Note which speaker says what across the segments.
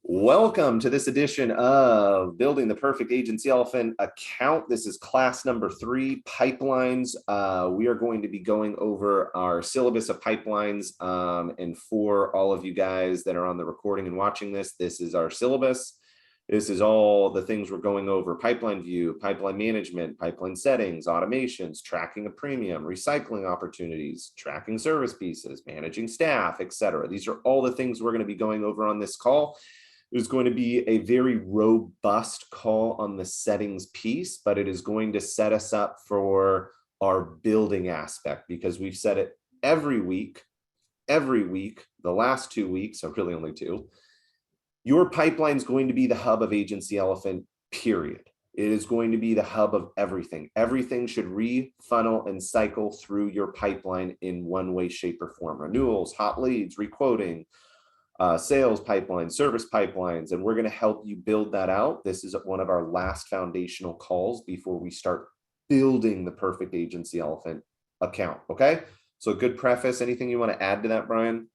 Speaker 1: Welcome to this edition of Building the Perfect Agency Elephant Account. This is class number 3, pipelines. We are going to be going over our syllabus of pipelines. And for all of you guys that are on the recording and watching this is our syllabus. This is all the things we're going over: pipeline view, pipeline management, pipeline settings, automations, tracking a premium, recycling opportunities, tracking service pieces, managing staff, etc. These are all the things we're going to be going over on this call. There's going to be a very robust call on the settings piece, but it is going to set us up for our building aspect, because we've said it every week, the last 2 weeks, so really only 2. Your pipeline is going to be the hub of Agency Elephant, period. It is going to be the hub of everything. Everything should refunnel and cycle through your pipeline in one way, shape, or form. Renewals, hot leads, requoting, sales pipelines, service pipelines, and we're going to help you build that out. This is one of our last foundational calls before we start building the perfect Agency Elephant account. Okay, so good preface. Anything you want to add to that, Brian?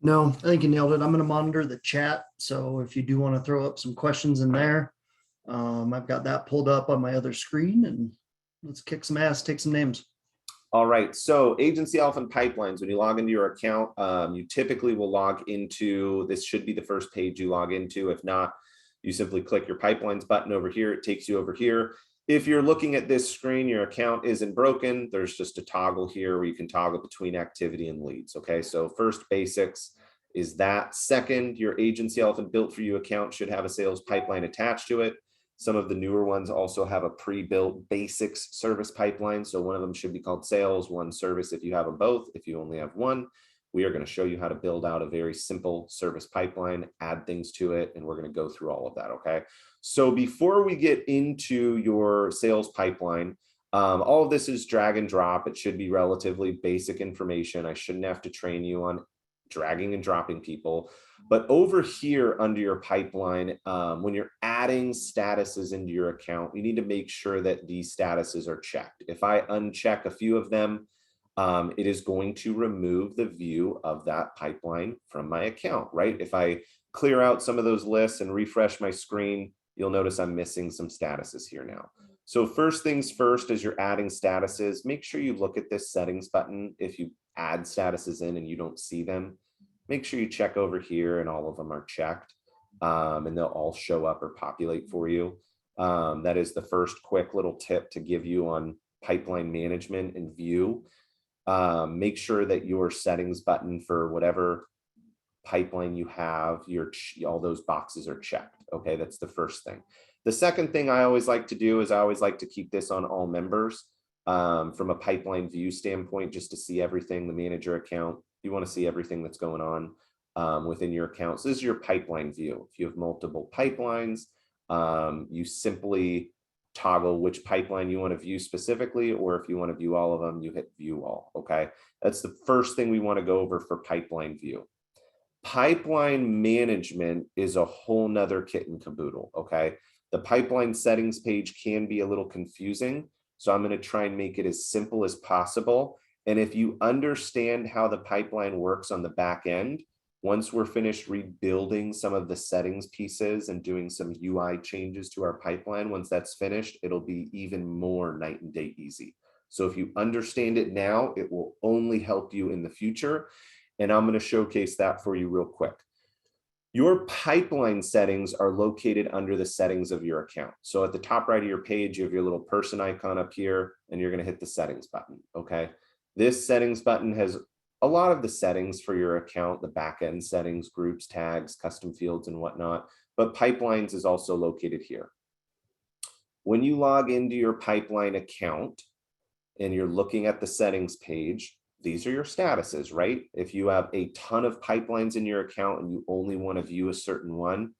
Speaker 2: No, I think you nailed it. I'm going to monitor the chat. So if you do want to throw up some questions in there, I've got that pulled up on my other screen, and let's kick some ass, take some names.
Speaker 1: All right, so Agency Elephant pipelines, when you log into your account, you typically will log into, this should be the first page you log into. If not, you simply click your pipelines button over here. It takes you over here. If you're looking at this screen, your account isn't broken. There's just a toggle here where you can toggle between activity and leads. Okay, so first basics is that. Second, your Agency Elephant Built For You account should have a sales pipeline attached to it. Some of the newer ones also have a pre-built basics service pipeline. So one of them should be called sales, one service if you have them both. If you only have one, we are going to show you how to build out a very simple service pipeline, add things to it, and we're going to go through all of that, okay? So before we get into your sales pipeline, all of this is drag and drop. It should be relatively basic information. I shouldn't have to train you on dragging and dropping people. But over here under your pipeline, when you're adding statuses into your account, you need to make sure that these statuses are checked. If I uncheck a few of them, it is going to remove the view of that pipeline from my account, right? If I clear out some of those lists and refresh my screen, you'll notice I'm missing some statuses here now. So first things first, as you're adding statuses, make sure you look at this settings button. If you add statuses in and you don't see them, make sure you check over here and all of them are checked, and they'll all show up or populate for you. That is the first quick little tip to give you on pipeline management and view. Make sure that your settings button for whatever pipeline you have, all those boxes are checked. Okay, that's the first thing. The second thing I always like to do is I always like to keep this on all members. From a pipeline view standpoint, just to see everything, the manager account, you want to see everything that's going on within your account. So this is your pipeline view. If you have multiple pipelines, you simply toggle which pipeline you want to view specifically, or if you want to view all of them, you hit view all. Okay, that's the first thing we want to go over for pipeline view. Pipeline management is a whole nother kit and caboodle. Okay, the pipeline settings page can be a little confusing, so I'm going to try and make it as simple as possible. And if you understand how the pipeline works on the back end, once we're finished rebuilding some of the settings pieces and doing some UI changes to our pipeline, once that's finished, it'll be even more night and day easy. So if you understand it now, it will only help you in the future. And I'm going to showcase that for you real quick. Your pipeline settings are located under the settings of your account. So at the top right of your page, you have your little person icon up here, and you're going to hit the settings button. Okay. This settings button has a lot of the settings for your account, the backend settings, groups, tags, custom fields, and whatnot. But pipelines is also located here. When you log into your pipeline account and you're looking at the settings page, these are your statuses, right? If you have a ton of pipelines in your account and you only want to view a certain one,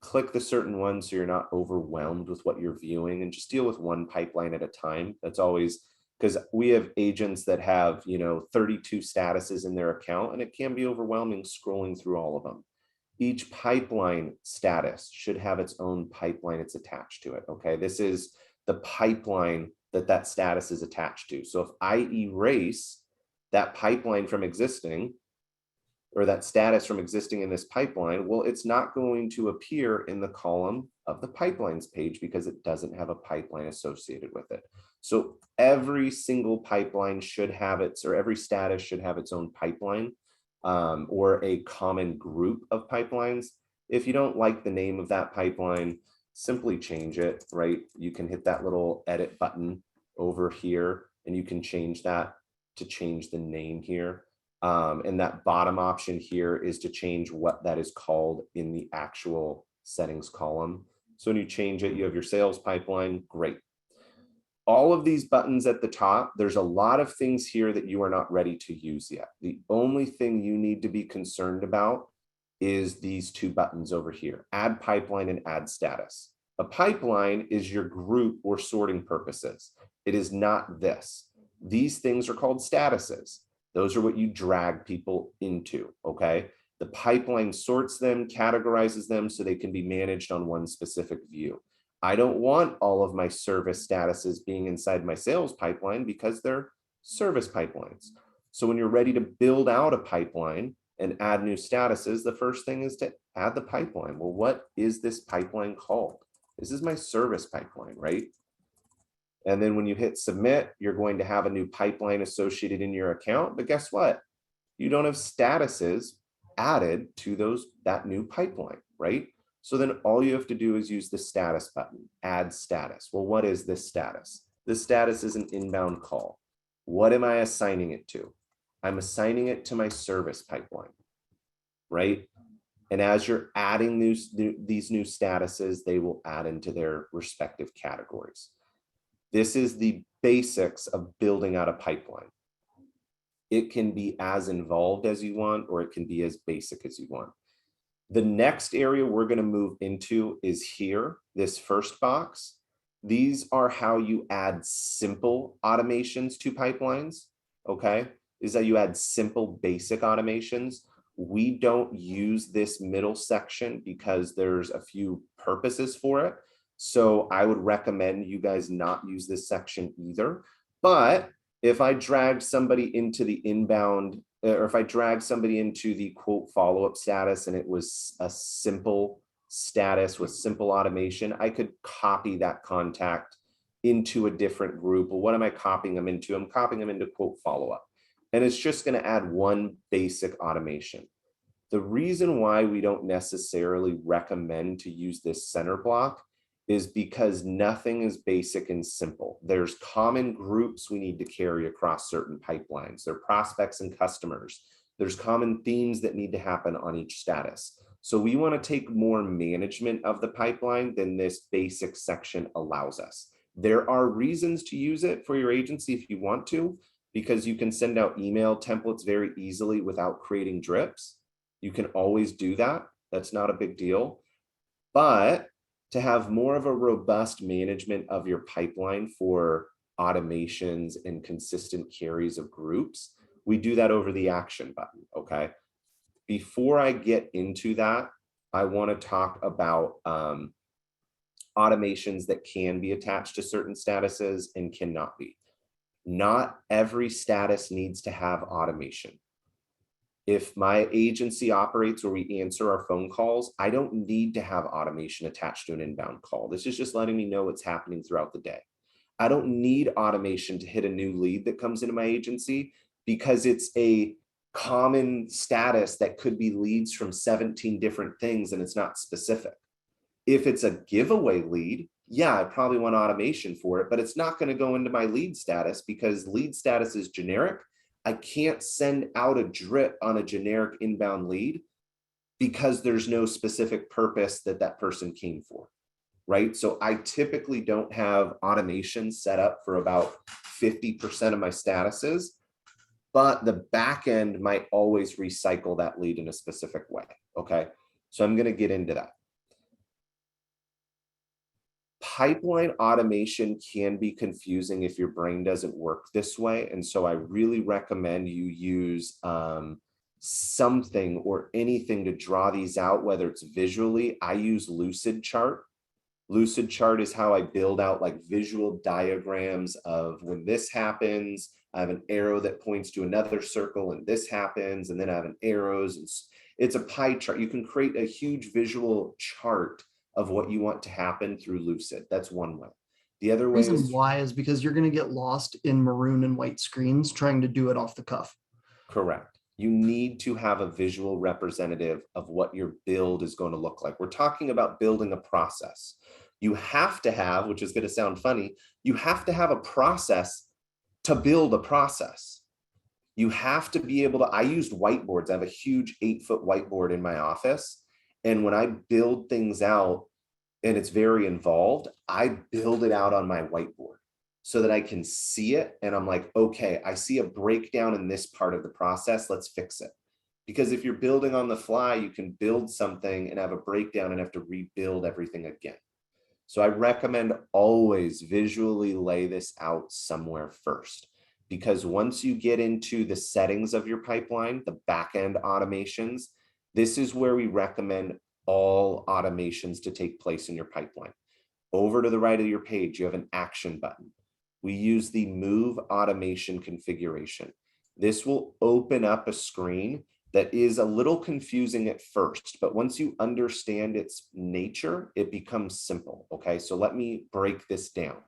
Speaker 1: click the certain one so you're not overwhelmed with what you're viewing, and just deal with one pipeline at a time. That's always, because we have agents that have, 32 statuses in their account, and it can be overwhelming scrolling through all of them. Each pipeline status should have its own pipeline it's attached to it. Okay, this is the pipeline that status is attached to. So if I erase that pipeline from existing, or that status from existing in this pipeline, well, it's not going to appear in the column of the pipelines page because it doesn't have a pipeline associated with it. So every single pipeline should have its, or every status should have its own pipeline, or a common group of pipelines. If you don't like the name of that pipeline, simply change it, right? You can hit that little edit button over here and you can change that to change the name here. And that bottom option here is to change what that is called in the actual settings column. So when you change it, you have your sales pipeline, great. All of these buttons at the top, there's a lot of things here that you are not ready to use yet. The only thing you need to be concerned about is these two buttons over here, add pipeline and add status. A pipeline is your group or sorting purposes. It is not this. These things are called statuses. Those are what you drag people into, okay? The pipeline sorts them, categorizes them so they can be managed on one specific view. I don't want all of my service statuses being inside my sales pipeline because they're service pipelines. So when you're ready to build out a pipeline and add new statuses, the first thing is to add the pipeline. Well, what is this pipeline called? This is my service pipeline, right? And then when you hit submit, you're going to have a new pipeline associated in your account. But guess what? You don't have statuses added to that new pipeline, right? So then all you have to do is use the status button, add status. Well, what is this status? This status is an inbound call. What am I assigning it to? I'm assigning it to my service pipeline, right? And as you're adding these new statuses, they will add into their respective categories. This is the basics of building out a pipeline. It can be as involved as you want, or it can be as basic as you want. The next area we're going to move into is here, this first box. These are how you add simple automations to pipelines, okay? Is that you add simple basic automations. We don't use this middle section because there's a few purposes for it. So I would recommend you guys not use this section either. But if I dragged somebody into the inbound, or if I drag somebody into the quote follow-up status and it was a simple status with simple automation, I could copy that contact into a different group. Well, what am I copying them into? I'm copying them into quote follow-up. And it's just going to add one basic automation. The reason why we don't necessarily recommend to use this center block is because nothing is basic and simple. There's common groups we need to carry across certain pipelines. There are prospects and customers. There's common themes that need to happen on each status. So we want to take more management of the pipeline than this basic section allows us. There are reasons to use it for your agency if you want to, because you can send out email templates very easily without creating drips. You can always do that. That's not a big deal. But to have more of a robust management of your pipeline for automations and consistent carries of groups, we do that over the action button, okay? Before I get into that, I want to talk about automations that can be attached to certain statuses and cannot be. Not every status needs to have automation. If my agency operates where we answer our phone calls, I don't need to have automation attached to an inbound call. This is just letting me know what's happening throughout the day. I don't need automation to hit a new lead that comes into my agency because it's a common status that could be leads from 17 different things and it's not specific. If it's a giveaway lead, yeah, I probably want automation for it, but it's not going to go into my lead status because lead status is generic. I can't send out a drip on a generic inbound lead because there's no specific purpose that that person came for, right? So I typically don't have automation set up for about 50% of my statuses, but the back end might always recycle that lead in a specific way, okay? So I'm going to get into that. Pipeline automation can be confusing if your brain doesn't work this way. And so I really recommend you use something or anything to draw these out, whether it's visually. I use Lucid Chart. Lucid Chart is how I build out like visual diagrams of when this happens, I have an arrow that points to another circle and this happens, and then I have an arrows. And it's a pie chart. You can create a huge visual chart of what you want to happen through Lucid. That's one way. The other way
Speaker 2: Reason
Speaker 1: is
Speaker 2: why is because you're going to get lost in maroon and white screens trying to do it off the cuff.
Speaker 1: correct. You need to have a visual representative of what your build is going to look like. We're talking about building a process. You have to have, which is going to sound funny, you have to have a process to build a process. You have to be able to, I used whiteboards. I have a huge 8-foot whiteboard in my office. And when I build things out and it's very involved, I build it out on my whiteboard so that I can see it. And I'm like, okay, I see a breakdown in this part of the process. Let's fix it. Because if you're building on the fly, you can build something and have a breakdown and have to rebuild everything again. So I recommend always visually lay this out somewhere first, because once you get into the settings of your pipeline, the back-end automations, this is where we recommend all automations to take place in your pipeline. Over to the right of your page, you have an action button. We use the move automation configuration. This will open up a screen that is a little confusing at first, but once you understand its nature, it becomes simple. Okay, so let me break this down.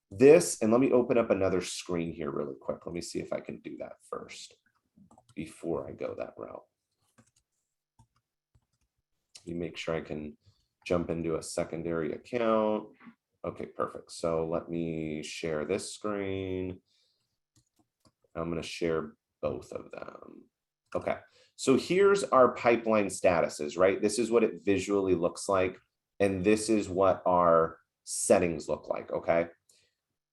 Speaker 1: This, and let me open up another screen here really quick. Let me see if I can do that first before I go that route. Let me make sure I can jump into a secondary account. Okay, perfect. So let me share this screen. I'm going to share both of them. Okay, so here's our pipeline statuses, right? This is what it visually looks like. And this is what our settings look like, okay?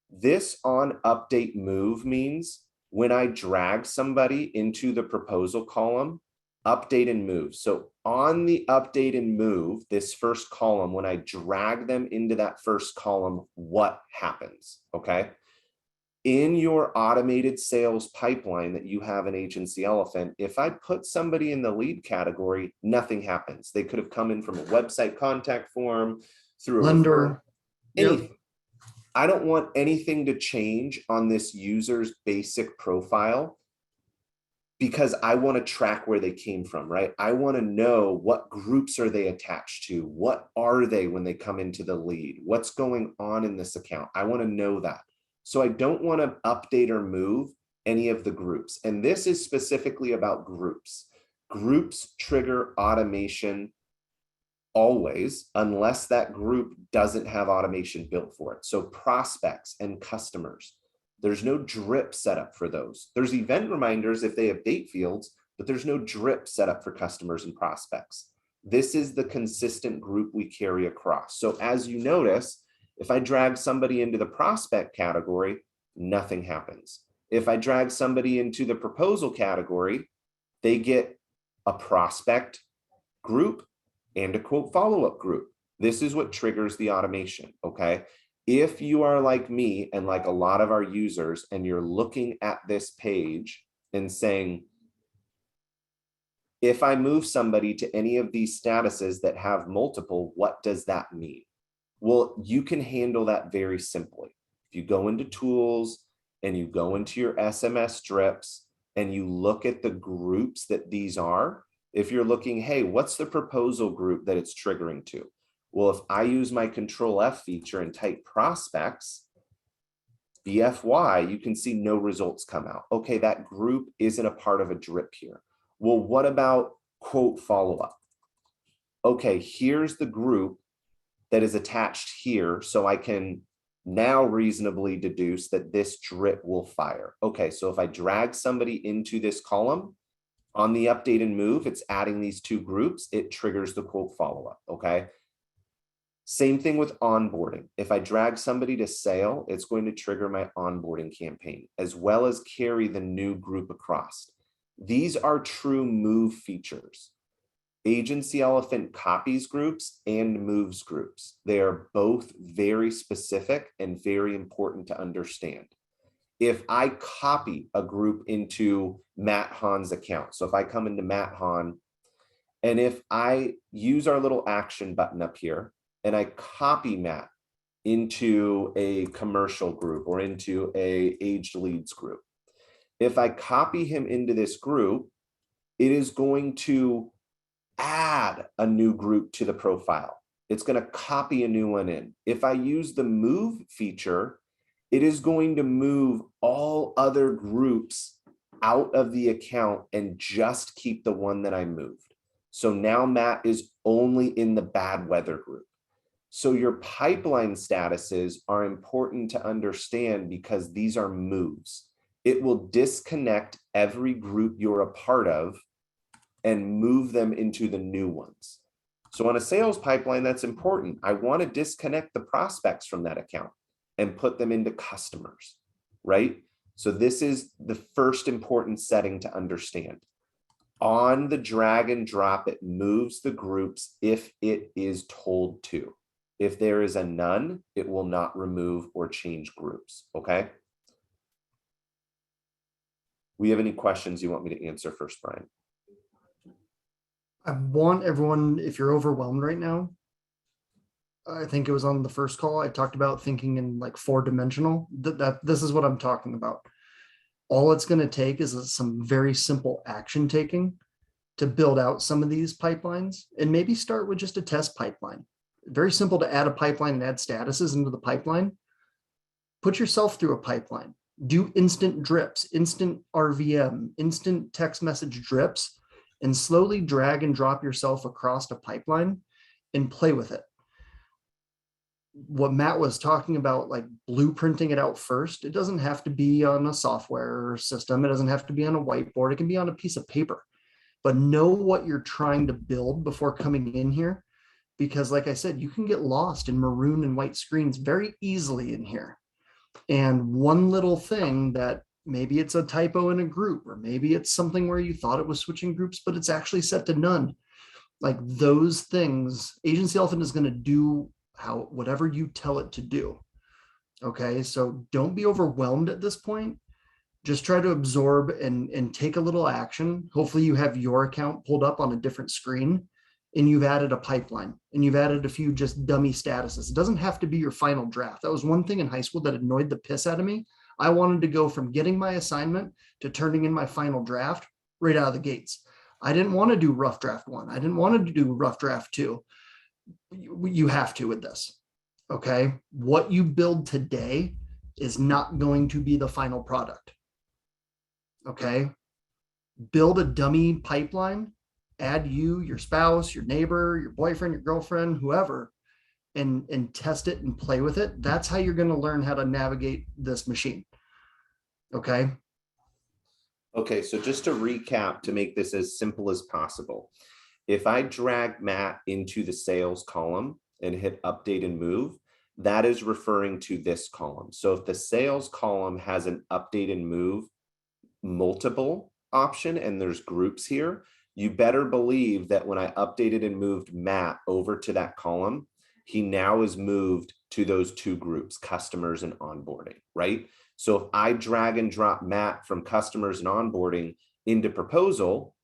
Speaker 1: This on update move means when I drag somebody into the proposal column, update and move. So on the update and move, this first column, when I drag them into that first column, what happens, okay? In your automated sales pipeline that you have in Agency Elephant, if I put somebody in the lead category, nothing happens. They could have come in from a website contact form, through a
Speaker 2: Lender.
Speaker 1: anything.
Speaker 2: Yep.
Speaker 1: I don't want anything to change on this user's basic profile because I want to track where they came from, right? I want to know what groups are they attached to? What are they when they come into the lead? What's going on in this account? I want to know that. So I don't want to update or move any of the groups. And this is specifically about groups. Groups trigger automation always, unless that group doesn't have automation built for it. So prospects and customers, there's no drip setup for those. There's event reminders if they have date fields, but there's no drip setup for customers and prospects. This is the consistent group we carry across. So as you notice, if I drag somebody into the prospect category, nothing happens. If I drag somebody into the proposal category, they get a prospect group and a quote follow-up group. This is what triggers the automation, okay? If you are like me and like a lot of our users and you're looking at this page and saying, if I move somebody to any of these statuses that have multiple, what does that mean? Well, you can handle that very simply. If you go into tools and you go into your SMS drips and you look at the groups that these are, if you're looking, hey, what's the proposal group that it's triggering to? Well, if I use my Control F feature and type prospects, BFY, you can see no results come out. Okay, that group isn't a part of a drip here. Well, what about quote follow-up? Okay, here's the group that is attached here, so I can now reasonably deduce that this drip will fire. Okay, so if I drag somebody into this column, on the update and move, it's adding these two groups, it triggers the quote follow-up, okay? Same thing with onboarding. If I drag somebody to sale, it's going to trigger my onboarding campaign, as well as carry the new group across. These are true move features. Agency Elephant copies groups and moves groups. They are both very specific and very important to understand. If I copy a group into Matt Hahn's account, so if I come into Matt Hahn, and if I use our little action button up here, and I copy Matt into a commercial group or into a aged leads group. If I copy him into this group, it is going to add a new group to the profile. It's going to copy a new one in. If I use the move feature, it is going to move all other groups out of the account and just keep the one that I moved. So now Matt is only in the bad weather group. So your pipeline statuses are important to understand because these are moves. It will disconnect every group you're a part of and move them into the new ones. So on a sales pipeline, that's important. I want to disconnect the prospects from that account and put them into customers, right? So this is the first important setting to understand. On the drag and drop, it moves the groups if it is told to. If there is a none, it will not remove or change groups, okay? We have any questions you want me to answer first, Brian?
Speaker 2: I want everyone, if you're overwhelmed right now, I think it was on the first call, I talked about thinking in like 4-dimensional, this is what I'm talking about. All it's going to take is some very simple action taking to build out some of these pipelines, and maybe start with just a test pipeline. Very simple to add a pipeline and add statuses into the pipeline. Put yourself through a pipeline. Do instant drips, instant RVM, instant text message drips, and slowly drag and drop yourself across a pipeline and play with it. What Matt was talking about, like blueprinting it out first, it doesn't have to be on a software system. It doesn't have to be on a whiteboard. It can be on a piece of paper, but know what you're trying to build before coming in here. Because like I said, you can get lost in maroon and white screens very easily in here. And one little thing that maybe it's a typo in a group, or maybe it's something where you thought it was switching groups, but it's actually set to none. Like those things, Agency Elephant is going to do whatever you tell it to do. Okay, so don't be overwhelmed at this point. Just try to absorb and take a little action. Hopefully you have your account pulled up on a different screen and you've added a pipeline and you've added a few just dummy statuses. It doesn't have to be your final draft. That was one thing in high school that annoyed the piss out of me. I wanted to go from getting my assignment to turning in my final draft right out of the gates. I didn't want to do rough draft 1. I didn't want to do rough draft 2. You have to with this. Okay. What you build today is not going to be the final product. Okay. Build a dummy pipeline, add you, your spouse, your neighbor, your boyfriend, your girlfriend, whoever, and test it and play with it. That's how you're going to learn how to navigate this machine. Okay.
Speaker 1: Okay, so just to recap, to make this as simple as possible, if I drag Matt into the sales column and hit update and move, that is referring to this column. So if the sales column has an update and move multiple option and there's groups here, you better believe that when I updated and moved Matt over to that column, he now is moved to those 2 groups, customers and onboarding, right? So if I drag and drop Matt from customers and onboarding into proposal,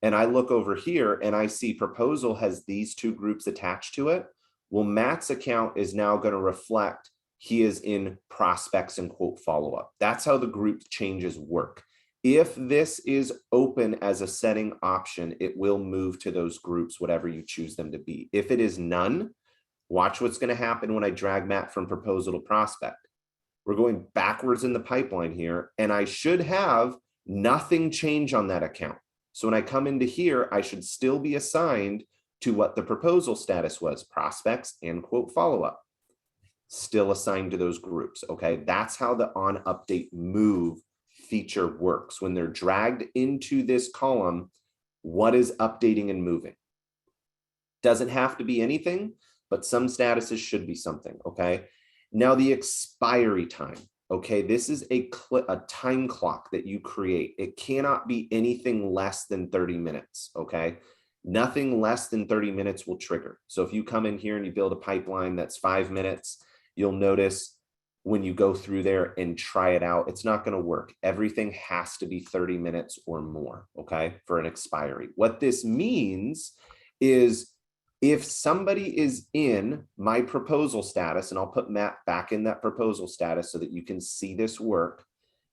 Speaker 1: and I look over here and I see proposal has these 2 groups attached to it, well, Matt's account is now going to reflect he is in prospects and quote follow-up. That's how the group changes work. If this is open as a setting option, it will move to those groups, whatever you choose them to be. If it is none, watch what's going to happen when I drag Matt from proposal to prospect. We're going backwards in the pipeline here, and I should have nothing change on that account. So when I come into here, I should still be assigned to what the proposal status was, prospects and quote follow-up. Still assigned to those groups, okay? That's how the on update move feature works. When they're dragged into this column, what is updating and moving? Doesn't have to be anything, but some statuses should be something, okay? Now the expiry time, okay? This is a time clock that you create. It cannot be anything less than 30 minutes, okay? Nothing less than 30 minutes will trigger. So if you come in here and you build a pipeline that's 5 minutes, you'll notice when you go through there and try it out, it's not going to work. Everything has to be 30 minutes or more, okay, for an expiry. What this means is If somebody is in my proposal status, and I'll put Matt back in that proposal status so that you can see this work.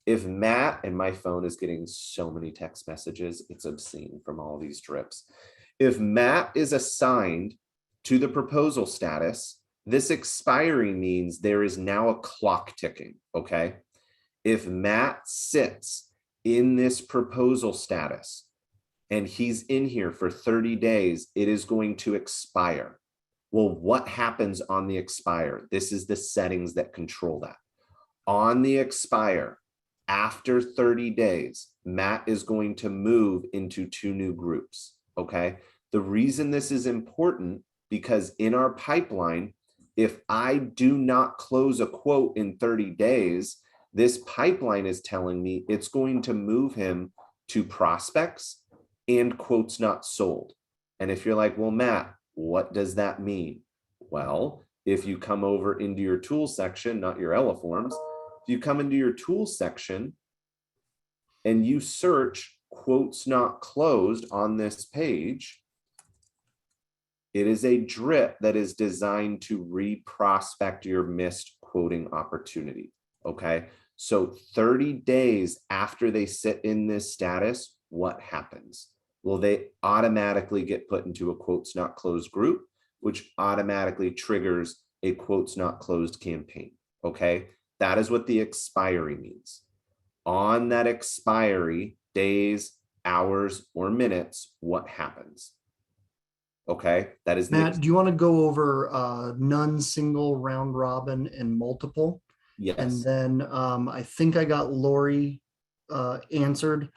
Speaker 1: If Matt, and my phone is getting so many text messages, it's obscene from all these drips. If Matt is assigned to the proposal status, this expiry means there is now a clock ticking, okay? If Matt sits in this proposal status and he's in here for 30 days, it is going to expire. Well, what happens on the expire? This is the settings that control that. On the expire, after 30 days, Matt is going to move into 2 new groups, okay? The reason this is important, because in our pipeline, if I do not close a quote in 30 days, this pipeline is telling me it's going to move him to prospects and quotes not sold. And if you're like, well, Matt, what does that mean? Well, if you come over into your tools section, not your Ella forms, if you come into your tools section and you search quotes not closed on this page, it is a drip that is designed to re-prospect your missed quoting opportunity, okay? So 30 days after they sit in this status, what happens? Well, they automatically get put into a quotes not closed group, which automatically triggers a quotes not closed campaign, okay? That is what the expiry means. On that expiry, days, hours, or minutes, what happens? Okay, that is
Speaker 2: Matt, do you want to go over none, single, round robin, and multiple?
Speaker 1: yes.
Speaker 2: And then I think I got Lori answered.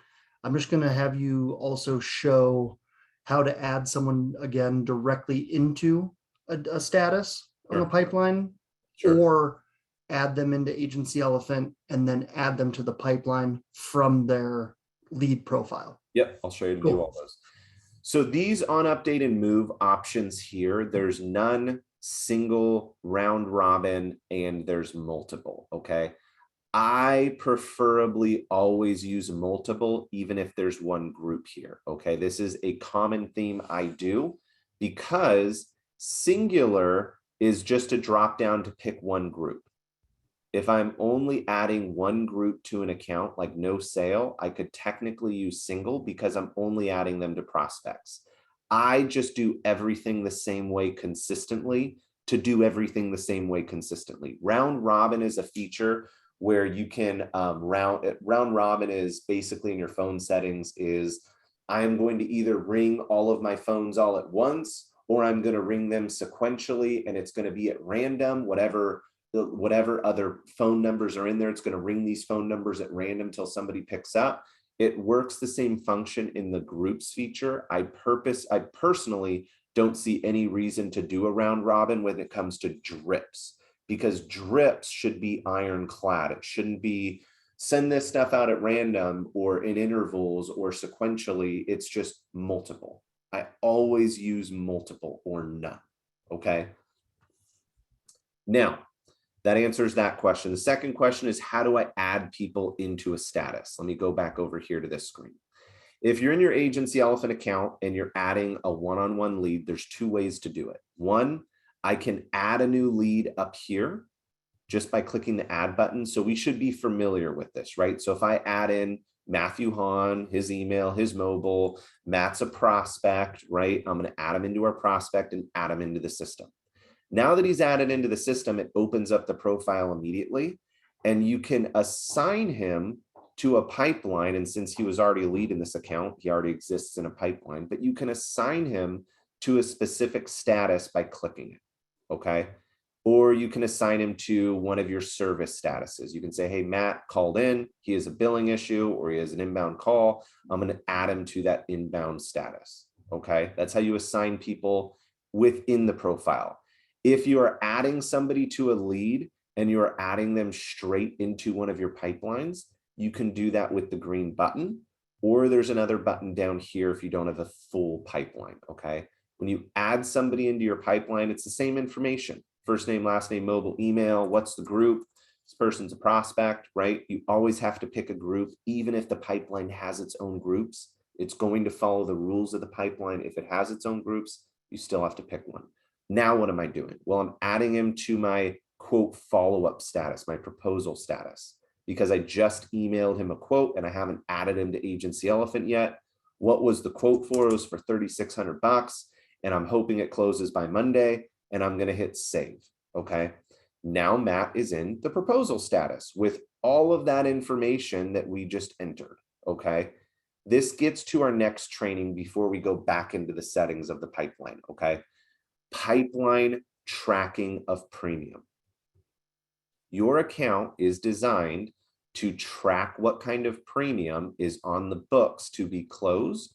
Speaker 2: I'm just going to have you also show how to add someone again directly into a status on a
Speaker 1: Sure.
Speaker 2: pipeline,
Speaker 1: Sure.
Speaker 2: or add them into Agency Elephant and then add them to the pipeline from their lead profile.
Speaker 1: Yep, I'll show you to do all those. So these on update and move options here, there's none, single, round robin, and there's multiple, okay? I preferably always use multiple, even if there's one group here, okay? This is a common theme I do, because singular is just a drop down to pick one group. If I'm only adding one group to an account, like no sale, I could technically use single because I'm only adding them to prospects. I just do everything the same way consistently to do everything the same way consistently. Round robin is a feature where you can round robin is basically in your phone settings is I am going to either ring all of my phones all at once, or I'm going to ring them sequentially, and it's going to be at random, whatever other phone numbers are in there, it's going to ring these phone numbers at random till somebody picks up. It works the same function in the groups feature. I personally don't see any reason to do a round robin when it comes to drips, because drips should be ironclad. It shouldn't be send this stuff out at random or in intervals or sequentially. It's just multiple. I always use multiple or none, okay? Now, that answers that question. The second question is, how do I add people into a status? Let me go back over here to this screen. If you're in your Agency Elephant account and you're adding a one-on-one lead, there's 2 ways to do it. One, I can add a new lead up here just by clicking the add button. So we should be familiar with this, right? So if I add in Matthew Hahn, his email, his mobile, Matt's a prospect, right? I'm going to add him into our prospect and add him into the system. Now that he's added into the system, it opens up the profile immediately, and you can assign him to a pipeline. And since he was already a lead in this account, he already exists in a pipeline, but you can assign him to a specific status by clicking it, okay? Or you can assign him to one of your service statuses. You can say, hey, Matt called in, he has a billing issue, or he has an inbound call. I'm going to add him to that inbound status, okay? That's how you assign people within the profile. If you are adding somebody to a lead and you are adding them straight into one of your pipelines, you can do that with the green button, or there's another button down here if you don't have a full pipeline, okay? When you add somebody into your pipeline, it's the same information. First name, last name, mobile, email, what's the group? This person's a prospect, right? You always have to pick a group, even if the pipeline has its own groups. It's going to follow the rules of the pipeline if it has its own groups. You still have to pick one. Now, what am I doing? Well, I'm adding him to my quote follow-up status, my proposal status, because I just emailed him a quote and I haven't added him to Agency Elephant yet. What was the quote for? It was for $3,600, and I'm hoping it closes by Monday, and I'm going to hit save. Okay. Now Matt is in the proposal status with all of that information that we just entered. Okay. This gets to our next training before we go back into the settings of the pipeline. Okay. Pipeline tracking of premium. Your account is designed to track what kind of premium is on the books to be closed,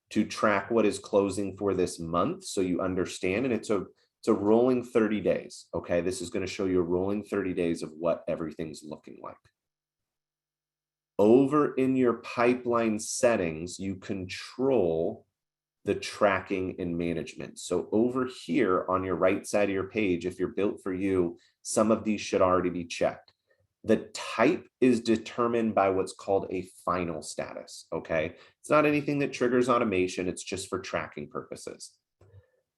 Speaker 1: to track what is closing for this month, so you understand. And it's a rolling 30 days. Okay, this is going to show you a rolling 30 days of what everything's looking like. Over in your pipeline settings, you control the tracking and management. So over here on your right side of your page, if you're built for you, some of these should already be checked. The type is determined by what's called a final status. Okay, it's not anything that triggers automation. It's just for tracking purposes.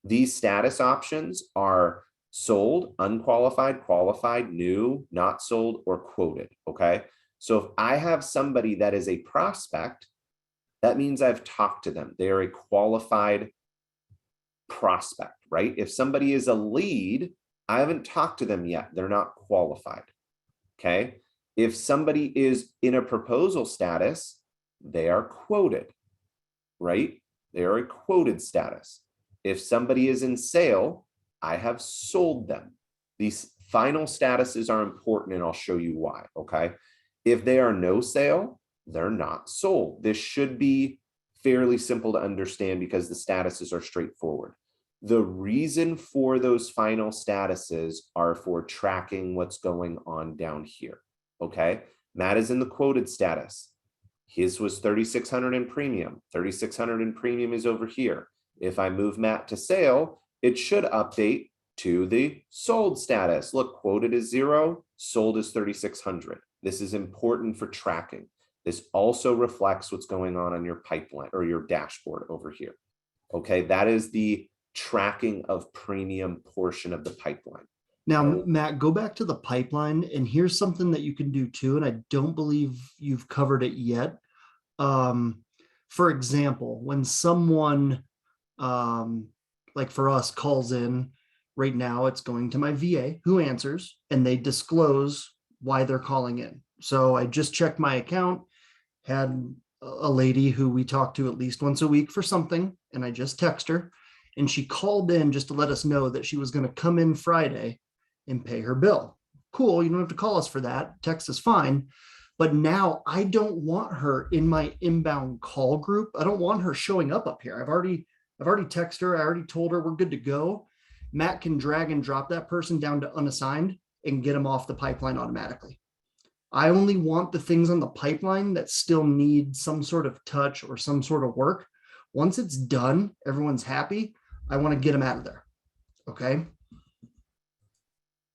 Speaker 1: These status options are sold, unqualified, qualified, new, not sold, or quoted. Okay, so if I have somebody that is a prospect, that means I've talked to them. They are a qualified prospect, right? If somebody is a lead, I haven't talked to them yet. They're not qualified. Okay. If somebody is in a proposal status, they are quoted, right? They are a quoted status. If somebody is in sale, I have sold them. These final statuses are important, and I'll show you why. Okay. If they are no sale, they're not sold. This should be fairly simple to understand because the statuses are straightforward. The reason for those final statuses are for tracking what's going on down here. Okay, Matt is in the quoted status. His was 3,600 in premium. 3,600 in premium is over here. If I move Matt to sale, it should update to the sold status. Look, quoted is 0, sold is 3,600. This is important for tracking. This also reflects what's going on your pipeline or your dashboard over here. Okay, that is the tracking of premium portion of the pipeline.
Speaker 2: Now, Matt, go back to the pipeline, and here's something that you can do too, and I don't believe you've covered it yet. For example, when someone, like for us, calls in, right now it's going to my VA who answers, and they disclose why they're calling in. So I just checked my account, had a lady who we talk to at least once a week for something, and I just text her, and she called in just to let us know that she was going to come in Friday and pay her bill. Cool, you don't have to call us for that. Text is fine. But now I don't want her in my inbound call group. I don't want her showing up here. I've already texted her. I already told her we're good to go. Matt can drag and drop that person down to unassigned and get them off the pipeline automatically. I only want the things on the pipeline that still need some sort of touch or some sort of work. Once it's done, everyone's happy. I want to get them out of there. Okay.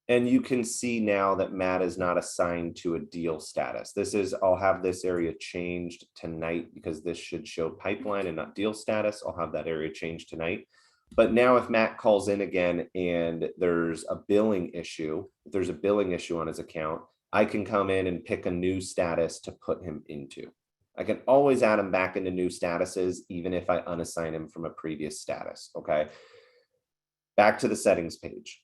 Speaker 1: And you can see now that Matt is not assigned to a deal status. I'll have this area changed tonight because this should show pipeline and not deal status. I'll have that area changed tonight. But now if Matt calls in again and there's a billing issue, if there's a billing issue on his account, I can come in and pick a new status to put him into. I can always add him back into new statuses, even if I unassign him from a previous status. Okay. Back to the settings page.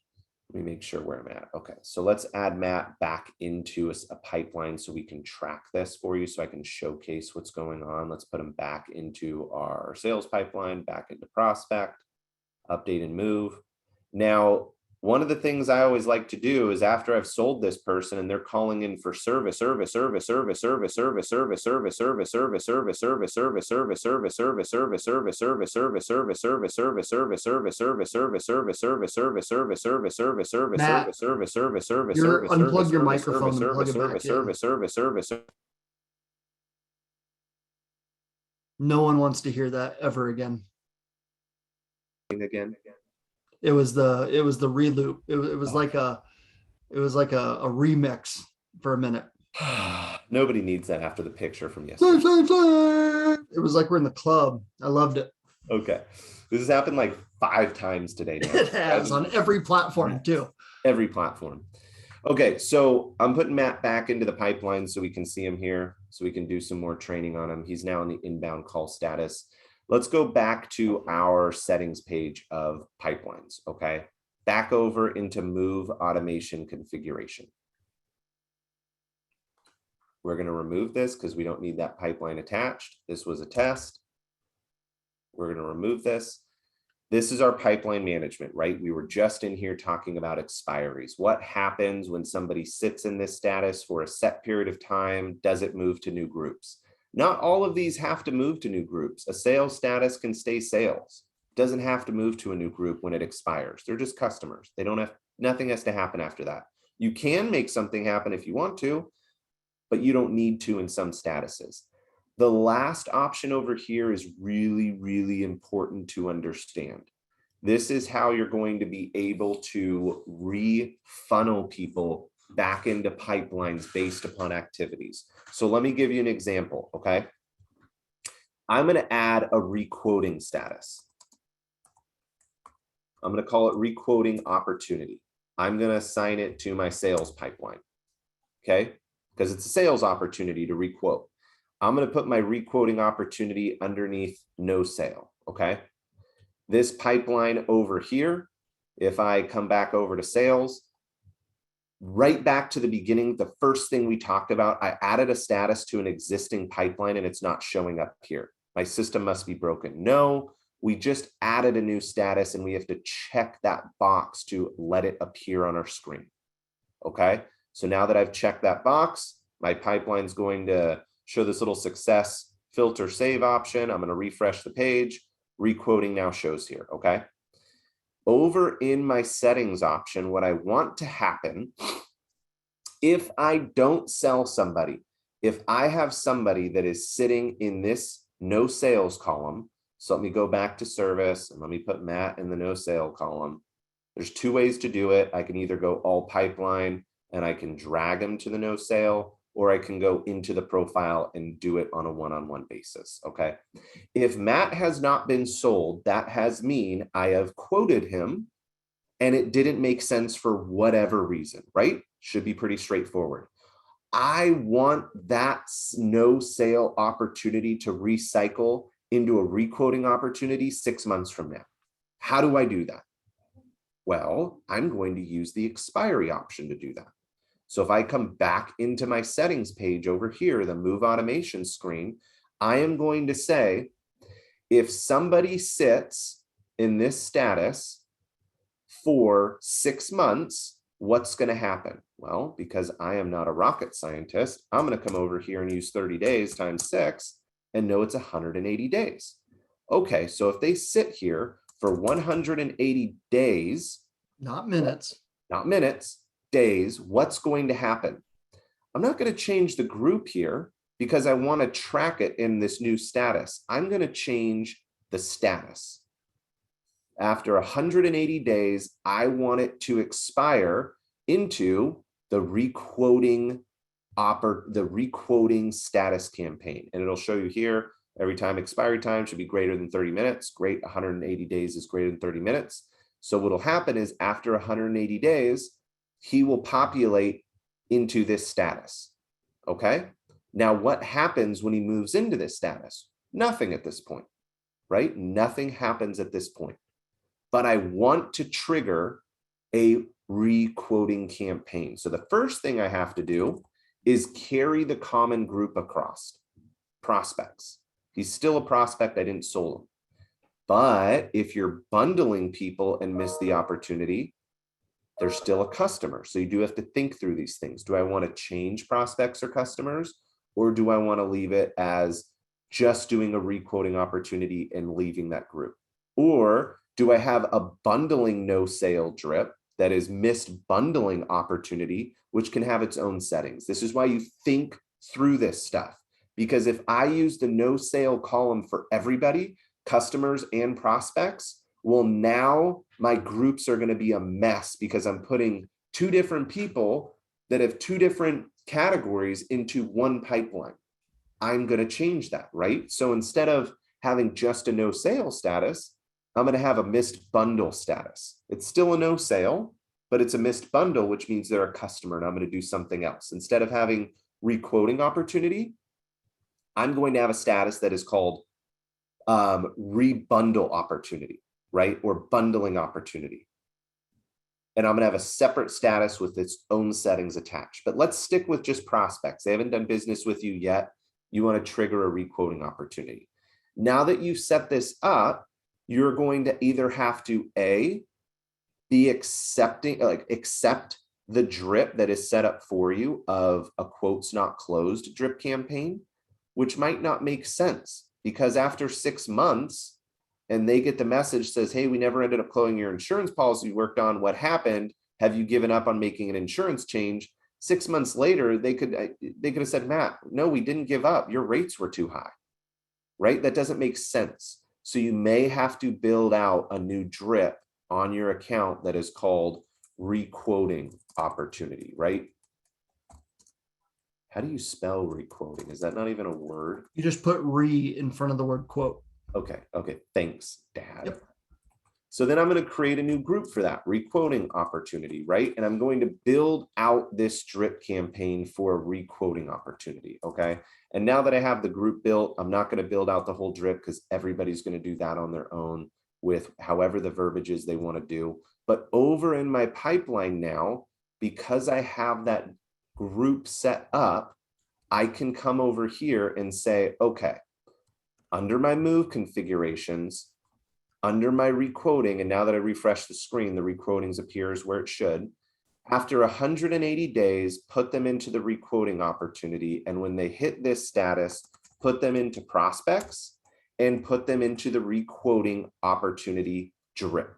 Speaker 1: Let me make sure where I'm at. Okay. So let's add Matt back into a pipeline so we can track this for you, so I can showcase what's going on. Let's put him back into our sales pipeline, back into prospect, update and move. Now, one of the things I always like to do is after I've sold this person and they're calling in for service,
Speaker 2: unplug your microphone and plug it back in. No one wants to hear that ever again. It was the reloop. It was like a remix for a minute.
Speaker 1: Nobody needs that after the picture from yesterday.
Speaker 2: It was like we're in the club. I loved it.
Speaker 1: Okay. This has happened like 5 times today now.
Speaker 2: It has on every platform too.
Speaker 1: Every platform. Okay, so I'm putting Matt back into the pipeline so we can see him here, so we can do some more training on him. He's now in the inbound call status. Let's go back to our settings page of pipelines, okay? Back over into move automation configuration. We're going to remove this because we don't need that pipeline attached. This was a test. We're going to remove this. This is our pipeline management, right? We were just in here talking about expiries. What happens when somebody sits in this status for a set period of time? Does it move to new groups? Not all of these have to move to new groups. A sales status can stay sales. Doesn't have to move to a new group when it expires. They're just customers. They don't have, nothing has to happen after that. You can make something happen if you want to, but you don't need to in some statuses. The last option over here is really, really important to understand. This is how you're going to be able to re-funnel people back into pipelines based upon activities. So let me give you an example, okay? I'm going to add a requoting status. I'm going to call it requoting opportunity. I'm going to assign it to my sales pipeline, okay? Because it's a sales opportunity to requote. I'm going to put my requoting opportunity underneath no sale, okay? This pipeline over here, if I come back over to sales, right back to the beginning, the first thing we talked about, I added a status to an existing pipeline and it's not showing up here. My system must be broken. No, we just added a new status and we have to check that box to let it appear on our screen, okay? So now that I've checked that box, my pipeline's going to show this little success filter save option. I'm going to refresh the page. Requoting now shows here, okay? Over in my settings option, what I want to happen, if I don't sell somebody, if I have somebody that is sitting in this no sales column, so let me go back to service and let me put Matt in the no sale column. There's 2 ways to do it. I can either go all pipeline and I can drag them to the no sale, or I can go into the profile and do it on a one-on-one basis, okay? If Matt has not been sold, that has mean I have quoted him and it didn't make sense for whatever reason, right? Should be pretty straightforward. I want that no sale opportunity to recycle into a requoting opportunity 6 months from now. How do I do that? Well, I'm going to use the expiry option to do that. So if I come back into my settings page over here, the move automation screen, I am going to say, if somebody sits in this status for 6 months, what's going to happen? Well, because I am not a rocket scientist, I'm going to come over here and use 30 days times 6 and know it's 180 days. Okay, so if they sit here for 180 days,
Speaker 2: Not minutes.
Speaker 1: not minutes, days, what's going to happen? I'm not going to change the group here because I want to track it in this new status. I'm going to change the status. After 180 days, I want it to expire into the requoting status campaign. And it'll show you here every time expiry time should be greater than 30 minutes. Great, 180 days is greater than 30 minutes. So what'll happen is after 180 days, he will populate into this status, okay? Now, what happens when he moves into this status? Nothing at this point, right? Nothing happens at this point. But I want to trigger a requoting campaign. So the first thing I have to do is carry the common group across. Prospects. He's still a prospect, I didn't sold him. But if you're bundling people and miss the opportunity, they're still a customer. So you do have to think through these things. Do I want to change prospects or customers, or do I want to leave it as just doing a requoting opportunity and leaving that group? Or do I have a bundling no sale drip that is missed bundling opportunity, which can have its own settings? This is why you think through this stuff, because if I use the no sale column for everybody, customers and prospects, well, now my groups are going to be a mess because I'm putting 2 different people that have 2 different categories into one pipeline. I'm going to change that, right? So instead of having just a no sale status, I'm going to have a missed bundle status. It's still a no sale, but it's a missed bundle, which means they're a customer and I'm going to do something else. Instead of having requoting opportunity, I'm going to have a status that is called rebundle opportunity, right? Or bundling opportunity. And I'm going to have a separate status with its own settings attached. But let's stick with just prospects. They haven't done business with you yet. You want to trigger a requoting opportunity. Now that you've set this up, you're going to either have to be accepting, accept the drip that is set up for you of a quotes not closed drip campaign, which might not make sense because after 6 months, and they get the message says, hey, we never ended up closing your insurance policy we worked on. What happened? Have you given up on making an insurance change? 6 months later, they could have said, Matt, no, we didn't give up. Your rates were too high, right? That doesn't make sense. So you may have to build out a new drip on your account that is called requoting opportunity, right? How do you spell requoting? Is that not even a word?
Speaker 2: You just put re in front of the word quote.
Speaker 1: Okay. Thanks, Dad.
Speaker 2: Yep.
Speaker 1: So then I'm going to create a new group for that requoting opportunity, right? And I'm going to build out this drip campaign for a requoting opportunity, okay? And now that I have the group built, I'm not going to build out the whole drip because everybody's going to do that on their own with however the verbiage is they want to do. But over in my pipeline now, because I have that group set up, I can come over here and say, okay, under my move configurations, under my requoting, and now that I refresh the screen, the requotings appears where it should. After 180 days, put them into the requoting opportunity. And when they hit this status, put them into prospects and put them into the requoting opportunity drip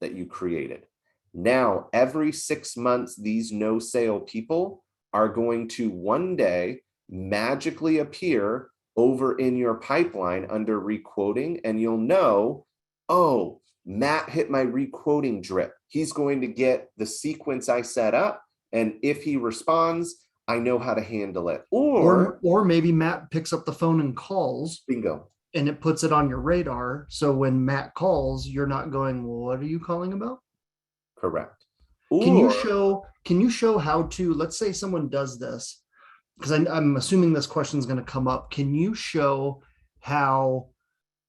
Speaker 1: that you created. Now, every 6 months, these no sale people are going to one day magically appear over in your pipeline under requoting, and you'll know, oh, Matt hit my requoting drip. He's going to get the sequence I set up, and if he responds, I know how to handle it.
Speaker 2: Or maybe Matt picks up the phone and calls.
Speaker 1: Bingo.
Speaker 2: And it puts it on your radar. So when Matt calls, you're not going, well, what are you calling about?
Speaker 1: Correct.
Speaker 2: Can you show how to, let's say someone does this, because I'm assuming this question is going to come up. Can you show how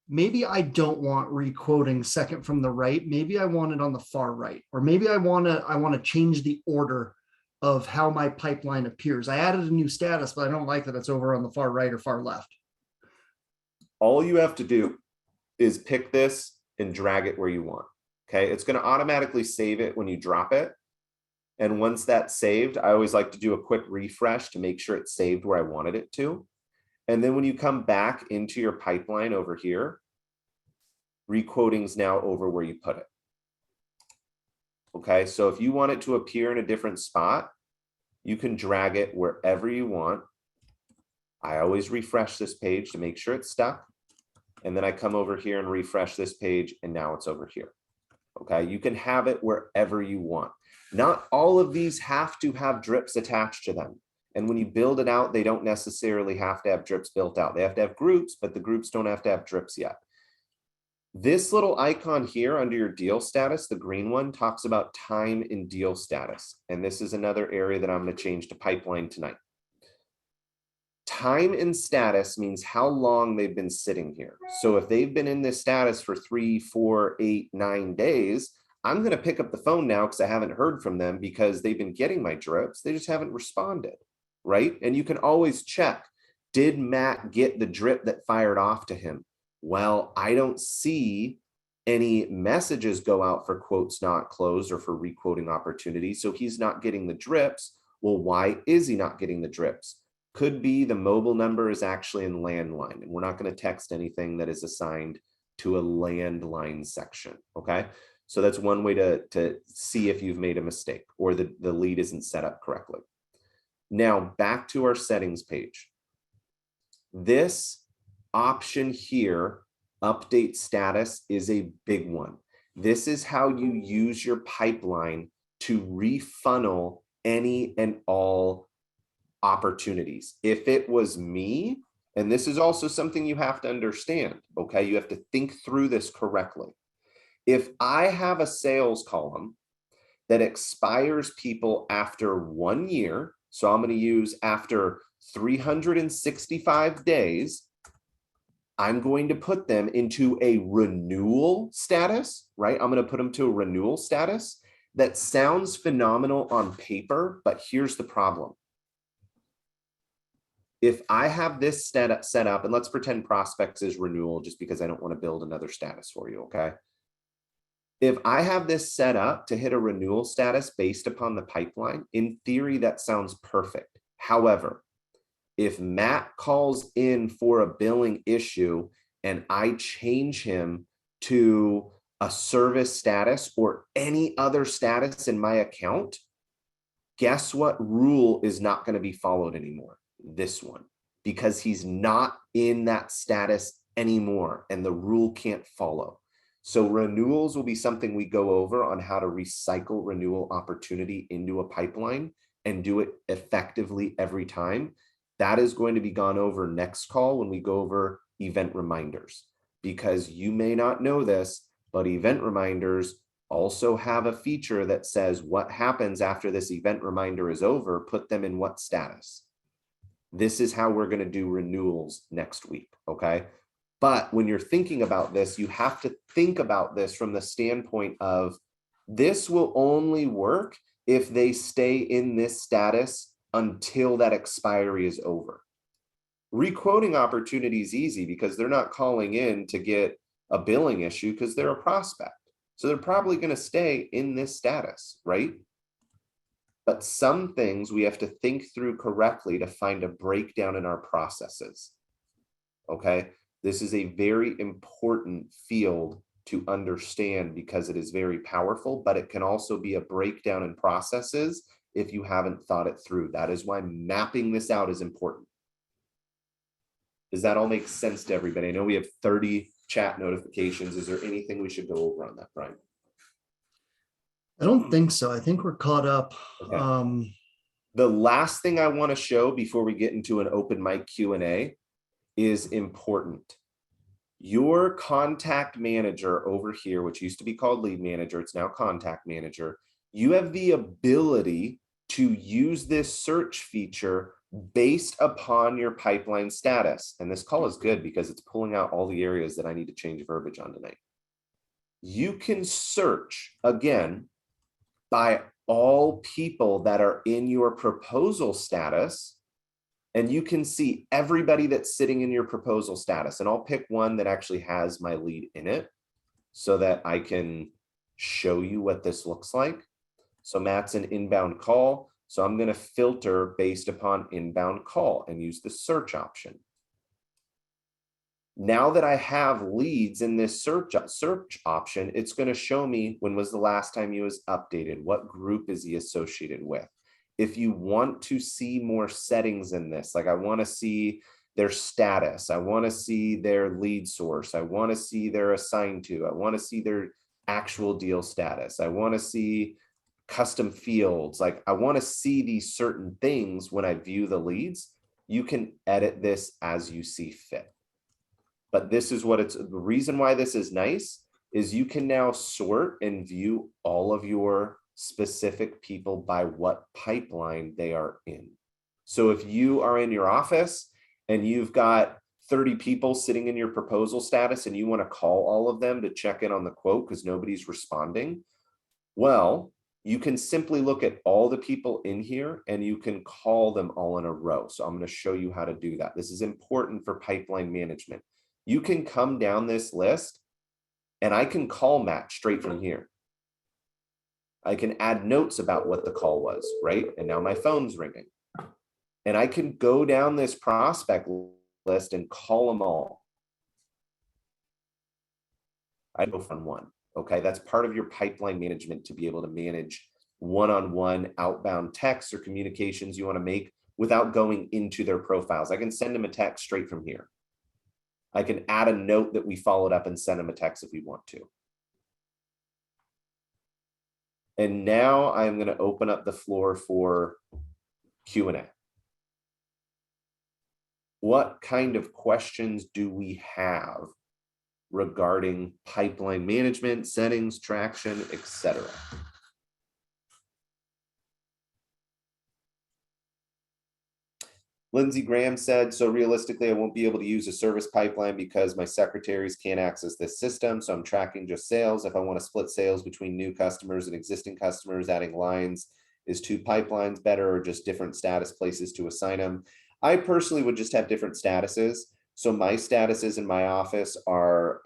Speaker 2: maybe I don't want requoting second from the right? Maybe I want it on the far right, or maybe I want to change the order of how my pipeline appears. I added a new status, but I don't like that it's over on the far right or far left.
Speaker 1: All you have to do is pick this and drag it where you want. Okay, it's going to automatically save it when you drop it. And once that's saved, I always like to do a quick refresh to make sure it's saved where I wanted it to. And then when you come back into your pipeline over here, requoting is now over where you put it. Okay, so if you want it to appear in a different spot, you can drag it wherever you want. I always refresh this page to make sure it's stuck. And then I come over here and refresh this page, and now it's over here. Okay, you can have it wherever you want. Not all of these have to have drips attached to them. And when you build it out, they don't necessarily have to have drips built out. They have to have groups, but the groups don't have to have drips yet. This little icon here under your deal status, the green one, talks about time in deal status. And this is another area that I'm going to change to pipeline tonight. Time in status means how long they've been sitting here. So if they've been in this status for 3, 4, 8, 9 days, I'm going to pick up the phone now because I haven't heard from them because they've been getting my drips. They just haven't responded, right? And you can always check, did Matt get the drip that fired off to him? Well, I don't see any messages go out for quotes not closed or for requoting opportunities. So he's not getting the drips. Well, why is he not getting the drips? Could be the mobile number is actually in landline, and we're not going to text anything that is assigned to a landline section. Okay, so that's one way to see if you've made a mistake or the lead isn't set up correctly. Now back to our settings page. This option here, update status, is a big one. This is how you use your pipeline to refunnel any and all opportunities. If it was me And this is also something you have to understand, okay? You have to think through this correctly. If I have a sales column that expires people after 1 year, so I'm going to use after 365 days, I'm going to put them into a renewal status, right? I'm going to put them to a renewal status. That sounds phenomenal on paper, but here's the problem. If I have this set up, and let's pretend prospects is renewal just because I don't want to build another status for you, okay? If I have this set up to hit a renewal status based upon the pipeline, in theory, that sounds perfect. However, if Matt calls in for a billing issue and I change him to a service status or any other status in my account, guess what rule is not going to be followed anymore? This one, because he's not in that status anymore and the rule can't follow. So renewals will be something we go over on how to recycle renewal opportunity into a pipeline and do it effectively every time. That is going to be gone over next call when we go over event reminders, because you may not know this, but event reminders also have a feature that says what happens after this event reminder is over, put them in what status. This is how we're going to do renewals next week, okay? But when you're thinking about this, you have to think about this from the standpoint of this will only work if they stay in this status until that expiry is over. Requoting opportunity is easy because they're not calling in to get a billing issue because they're a prospect. So they're probably going to stay in this status, right? But some things we have to think through correctly to find a breakdown in our processes, okay? This is a very important field to understand because it is very powerful, but it can also be a breakdown in processes if you haven't thought it through. That is why mapping this out is important. Does that all make sense to everybody? I know we have 30 chat notifications. Is there anything we should go over on that, Brian?
Speaker 2: I don't think so. I think we're caught up.
Speaker 1: Okay. The last thing I want to show before we get into an open mic Q&A is important. Your contact manager over here, which used to be called lead manager, it's now contact manager. You have the ability to use this search feature based upon your pipeline status. And this call is good because it's pulling out all the areas that I need to change verbiage on tonight. You can search again by all people that are in your proposal status, and you can see everybody that's sitting in your proposal status. And I'll pick one that actually has my lead in it so that I can show you what this looks like. So Matt's an inbound call. So I'm going to filter based upon inbound call and use the search option. Now that I have leads in this search option, it's going to show me when was the last time he was updated, what group is he associated with. If you want to see more settings in this, like I want to see their status, I want to see their lead source, I want to see their assigned to, I want to see their actual deal status, I want to see custom fields, like I want to see these certain things when I view the leads, you can edit this as you see fit. But this is what it's, the reason why this is nice is you can now sort and view all of your specific people by what pipeline they are in. So if you are in your office and you've got 30 people sitting in your proposal status and you want to call all of them to check in on the quote because nobody's responding, well, you can simply look at all the people in here and you can call them all in a row. So I'm going to show you how to do that. This is important for pipeline management. You can come down this list and I can call Matt straight from here. I can add notes about what the call was, right? And now my phone's ringing. And I can go down this prospect list and call them all. I go from one, okay? That's part of your pipeline management to be able to manage one-on-one outbound texts or communications you want to make without going into their profiles. I can send them a text straight from here. I can add a note that we followed up and send them a text if we want to. And now I'm going to open up the floor for Q&A. what kind of questions do we have regarding pipeline management, settings, traction, etc.? Lindsey Graham said, so realistically, I won't be able to use a service pipeline because my secretaries can't access this system. So I'm tracking just sales. If I want to split sales between new customers and existing customers, adding lines, is 2 pipelines better or just different status places to assign them? I personally would just have different statuses. So my statuses in my office are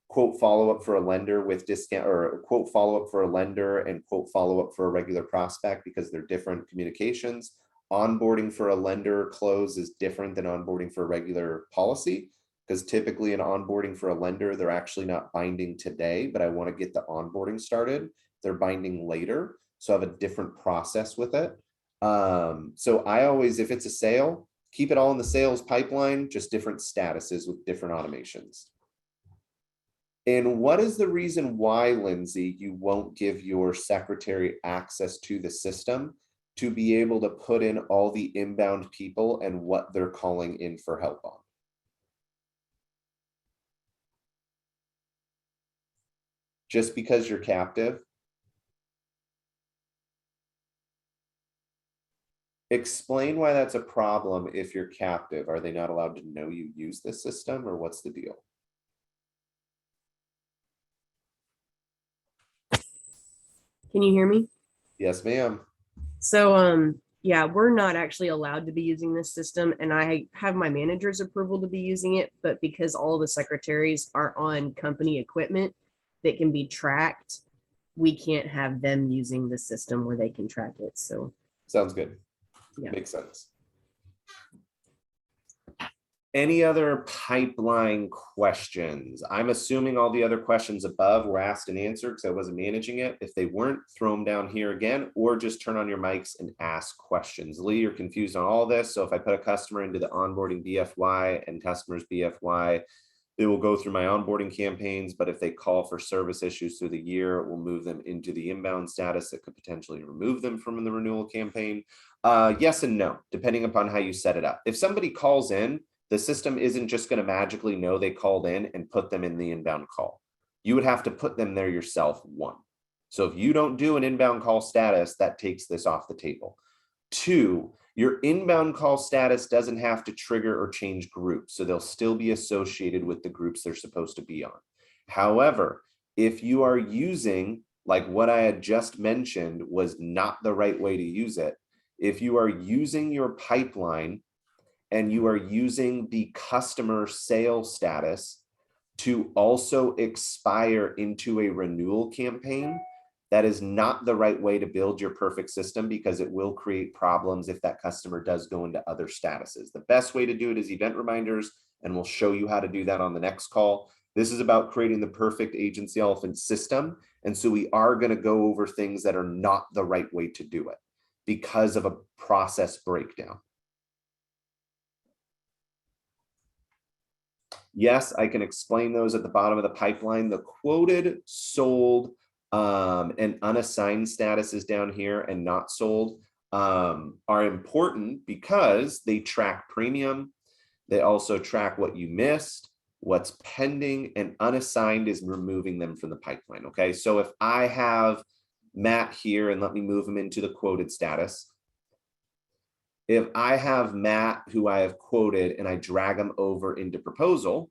Speaker 1: quote follow-up for a lender with discount, or quote follow-up for a lender and quote follow-up for a regular prospect, because they're different communications. Onboarding for a lender close is different than onboarding for a regular policy, because typically in onboarding for a lender, they're actually not binding today, but I want to get the onboarding started. They're binding later. So I have a different process with it. So I always, if it's a sale, keep it all in the sales pipeline, just different statuses with different automations. And what is the reason why, Lindsay, you won't give your secretary access to the system to be able to put in all the inbound people and what they're calling in for help on? Just because you're captive? Explain why that's a problem if you're captive. Are they not allowed to know you use this system, or what's the deal?
Speaker 3: Can you hear me?
Speaker 1: Yes, ma'am.
Speaker 3: So, yeah, we're not actually allowed to be using this system, and I have my manager's approval to be using it, but because all the secretaries are on company equipment that can be tracked, we can't have them using the system where they can track it. So,
Speaker 1: Sounds good.
Speaker 3: yeah.
Speaker 1: Makes sense. Any other pipeline questions? I'm assuming all the other questions above were asked and answered because I wasn't managing it. If they weren't, throw them down here again, or just turn on your mics and ask questions. Lee, you're confused on all this. So if I put a customer into the onboarding BFY and customers BFY, they will go through my onboarding campaigns, but if they call for service issues through the year, it will move them into the inbound status that could potentially remove them from the renewal campaign. Yes and no, depending upon how you set it up. If somebody calls in, the system isn't just going to magically know they called in and put them in the inbound call. You would have to put them there yourself, one. So if you don't do an inbound call status, that takes this off the table. 2, your inbound call status doesn't have to trigger or change groups, so they'll still be associated with the groups they're supposed to be on. However, if you are using, like what I had just mentioned was not the right way to use it, if you are using your pipeline and you are using the customer sales status to also expire into a renewal campaign, that is not the right way to build your perfect system, because it will create problems if that customer does go into other statuses. The best way to do it is event reminders, and we'll show you how to do that on the next call. This is about creating the perfect agency elephant system. And so we are going to go over things that are not the right way to do it because of a process breakdown. Yes, I can explain those at the bottom of the pipeline. The quoted, sold, and unassigned statuses down here and not sold are important because they track premium. They also track what you missed, what's pending, and unassigned is removing them from the pipeline. Okay, so if I have Matt here, and let me move him into the quoted status. If I have Matt who I have quoted and I drag him over into proposal,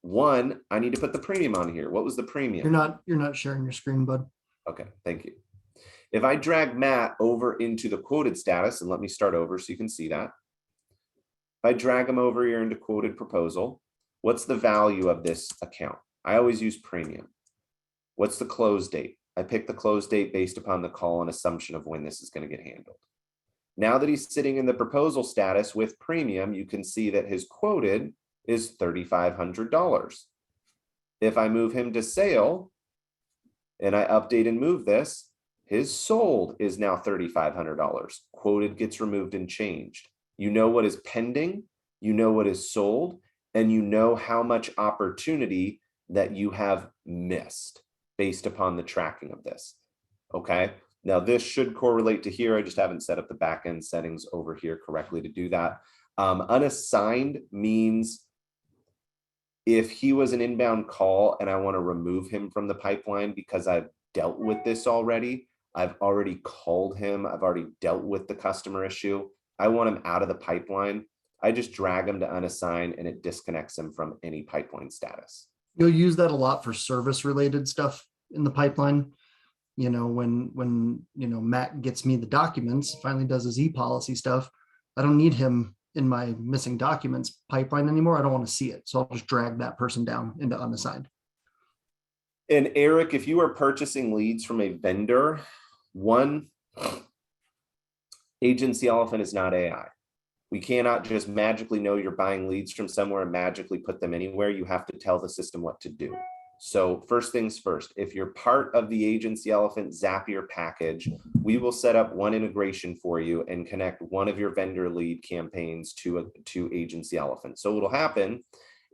Speaker 1: one, I need to put the premium on here. What was the premium?
Speaker 2: You're not sharing your screen, bud.
Speaker 1: Okay, thank you. If I drag Matt over into the quoted status, and let me start over so you can see that. If I drag him over here into quoted proposal, what's the value of this account? I always use premium. What's the close date? I pick the close date based upon the call and assumption of when this is going to get handled. Now that he's sitting in the proposal status with premium, you can see that his quoted is $3,500. If I move him to sale and I update and move this, his sold is now $3,500. Quoted gets removed and changed. You know what is pending, you know what is sold, and you know how much opportunity that you have missed based upon the tracking of this. Okay. Now this should correlate to here. I just haven't set up the backend settings over here correctly to do that. Unassigned means if he was an inbound call and I want to remove him from the pipeline because I've dealt with this already, I've already called him, I've already dealt with the customer issue, I want him out of the pipeline, I just drag him to unassigned and it disconnects him from any pipeline status.
Speaker 2: You'll use that a lot for service related stuff in the pipeline. You know, when Matt gets me the documents, finally does his e-policy stuff, I don't need him in my missing documents pipeline anymore. I don't want to see it. So I'll just drag that person down into unassigned.
Speaker 1: And Eric, if you are purchasing leads from a vendor, one, Agency Elephant is not AI. We cannot just magically know you're buying leads from somewhere and magically put them anywhere. You have to tell the system what to do. So first things first, if you're part of the Agency Elephant Zapier package, we will set up one integration for you and connect one of your vendor lead campaigns to Agency Elephant. So what'll happen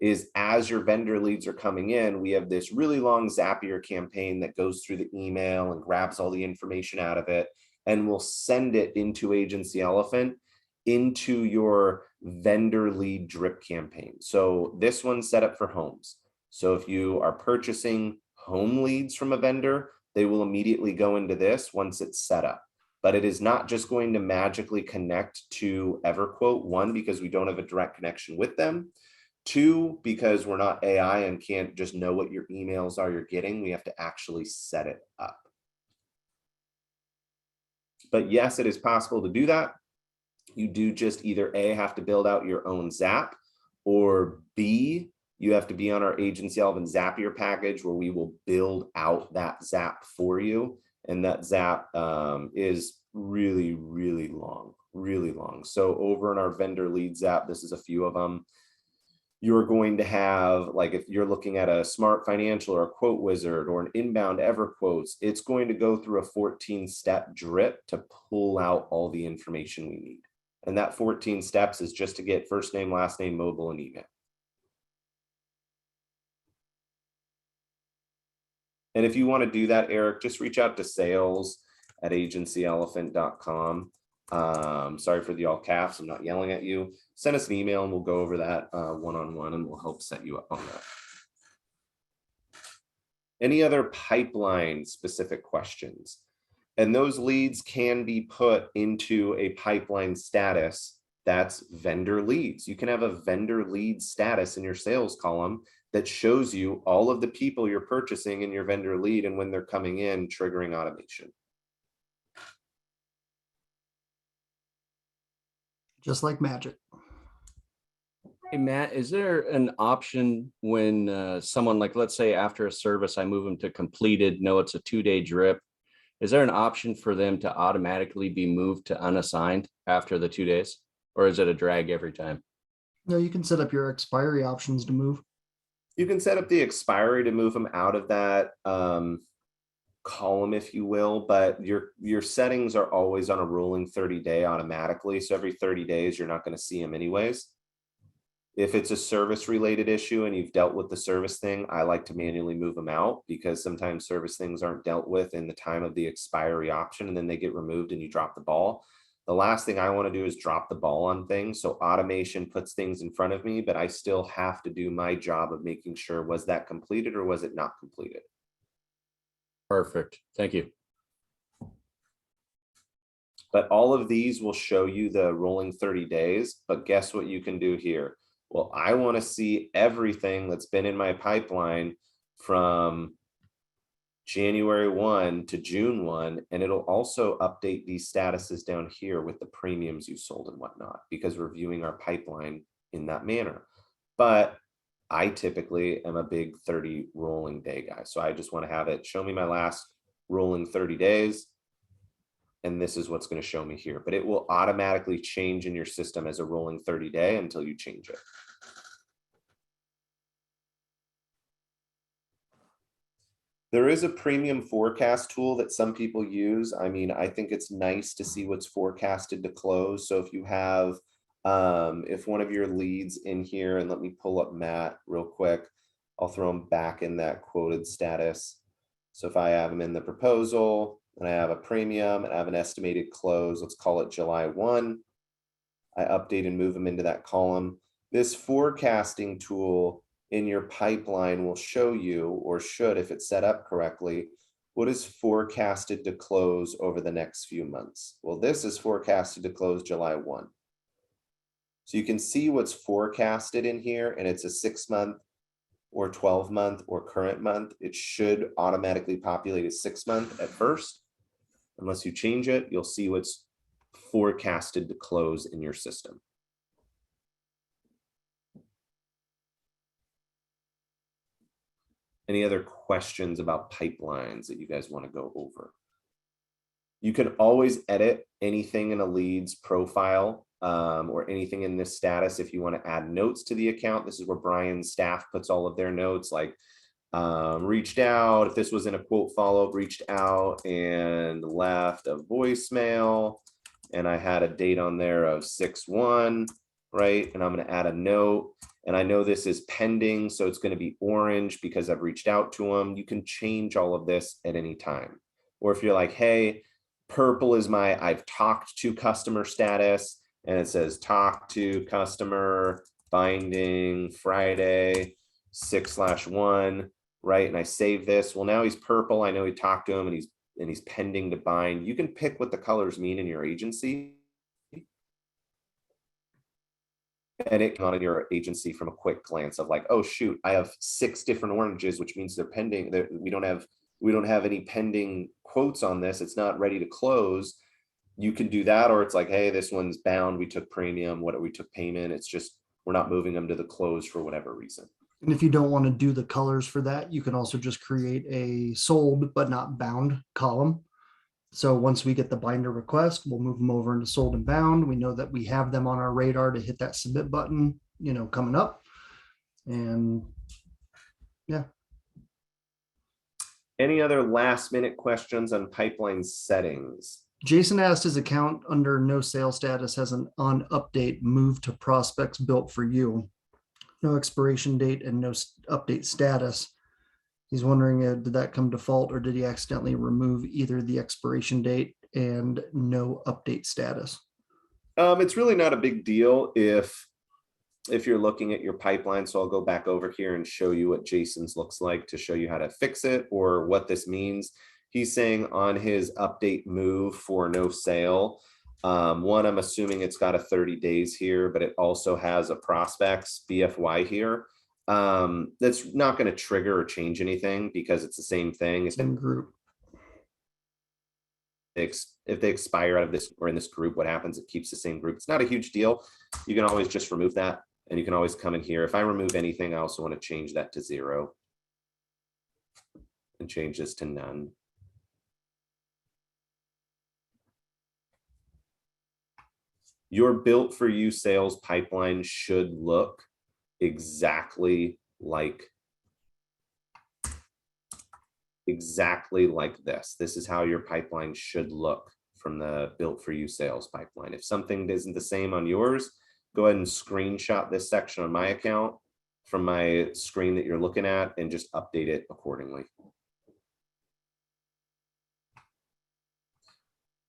Speaker 1: is as your vendor leads are coming in, we have this really long Zapier campaign that goes through the email and grabs all the information out of it, and we'll send it into Agency Elephant into your vendor lead drip campaign. So this one's set up for homes. So if you are purchasing home leads from a vendor, they will immediately go into this once it's set up. But it is not just going to magically connect to EverQuote. One, because we don't have a direct connection with them. Two, because we're not AI and can't just know what your emails are you're getting. We have to actually set it up. But yes, it is possible to do that. You do just either A, have to build out your own Zap, or B, you have to be on our Agency Elephant Zapier package where we will build out that Zap for you. And that Zap is really, really long. So over in our vendor lead Zap, this is a few of them. You're going to have, like, if you're looking at a Smart Financial or a Quote Wizard or an inbound EverQuotes, it's going to go through a 14-step drip to pull out all the information we need. And that 14 steps is just to get first name, last name, mobile, and email. And if you want to do that, Eric, just reach out to sales@agencyelephant.com. Sorry for the all caps. I'm not yelling at you. Send us an email and we'll go over that one-on-one and we'll help set you up on that. Any other pipeline specific questions? And those leads can be put into a pipeline status that's vendor leads. You can have a vendor lead status in your sales column that shows you all of the people you're purchasing in your vendor lead and when they're coming in, triggering automation.
Speaker 2: Just like magic.
Speaker 4: Hey, Matt, is there an option when someone, like, let's say after a service, I move them to completed, no, it's a 2-day drip. Is there an option for them to automatically be moved to unassigned after the 2 days? Or is it a drag every time?
Speaker 2: No, you can set up your expiry options to move.
Speaker 1: You can set up the expiry to move them out of that column, if you will, but your settings are always on a rolling 30-day automatically. So every 30 days, you're not going to see them anyways. If it's a service related issue and you've dealt with the service thing, I like to manually move them out because sometimes service things aren't dealt with in the time of the expiry option and then they get removed and you drop the ball. The last thing I want to do is drop the ball on things. So automation puts things in front of me, but I still have to do my job of making sure, was that completed or was it not completed?
Speaker 4: Perfect. Thank you.
Speaker 1: But all of these will show you the rolling 30 days. But guess what you can do here? Well, I want to see everything that's been in my pipeline from January 1 to June 1, and it'll also update these statuses down here with the premiums you sold and whatnot, because we're viewing our pipeline in that manner. But I typically am a big 30 rolling day guy. So I just want to have it show me my last rolling 30 days. And this is what's going to show me here, but it will automatically change in your system as a rolling 30-day until you change it. There is a premium forecast tool that some people use. I mean, I think it's nice to see what's forecasted to close. So if you have, if one of your leads in here, and let me pull up Matt real quick, I'll throw him back in that quoted status. So if I have him in the proposal, and I have a premium and I have an estimated close, let's call it July 1. I update and move them into that column. This forecasting tool in your pipeline will show you, or should if it's set up correctly, what is forecasted to close over the next few months. Well, this is forecasted to close July 1. So you can see what's forecasted in here, and it's a 6-month or 12-month or current month. It should automatically populate a 6-month at first. Unless you change it, you'll see what's forecasted to close in your system. Any other questions about pipelines that you guys want to go over? You can always edit anything in a lead's profile or anything in this status if you want to add notes to the account. This is where Brian's staff puts all of their notes, like reached out. If this was in a quote follow-up, reached out and left a voicemail. And I had a date on there of 6/1, right? And I'm going to add a note. And I know this is pending, so it's going to be orange because I've reached out to them. You can change all of this at any time. Or if you're like, hey, purple is my I've talked to customer status, and it says talk to customer binding Friday 6/1, right? And I save this. Well, now he's purple. I know he talked to him and he's pending to bind. You can pick what the colors mean in your agency. And it can on in your agency from a quick glance of like, oh shoot, I have 6 different oranges, which means they're pending. We don't have any pending quotes on this. It's not ready to close. You can do that, or it's like, hey, this one's bound. We took premium. We took payment. It's just we're not moving them to the close for whatever reason.
Speaker 2: And if you don't want to do the colors for that, you can also just create a sold but not bound column. So once we get the binder request, we'll move them over into sold and bound. We know that we have them on our radar to hit that submit button, coming up. And yeah.
Speaker 1: Any other last minute questions on pipeline settings?
Speaker 2: Jason asked his account under no sale status has an on update move to prospects built for you. No expiration date and no update status. He's wondering, did that come default or did he accidentally remove either the expiration date and no update status?
Speaker 1: It's really not a big deal if you're looking at your pipeline. So I'll go back over here and show you what Jason's looks like to show you how to fix it or what this means. He's saying on his update move for no sale, one, I'm assuming it's got a 30 days here, but it also has a prospects BFY here. That's not going to trigger or change anything because it's the same thing. It's
Speaker 2: in group.
Speaker 1: If they expire out of this or in this group, what happens? It keeps the same group. It's not a huge deal. You can always just remove that, and you can always come in here. If I remove anything, I also want to change that to 0 and change this to none. Your built for you sales pipeline should look exactly like this. This is how your pipeline should look from the built for you sales pipeline. If something isn't the same on yours, go ahead and screenshot this section on my account from my screen that you're looking at and just update it accordingly.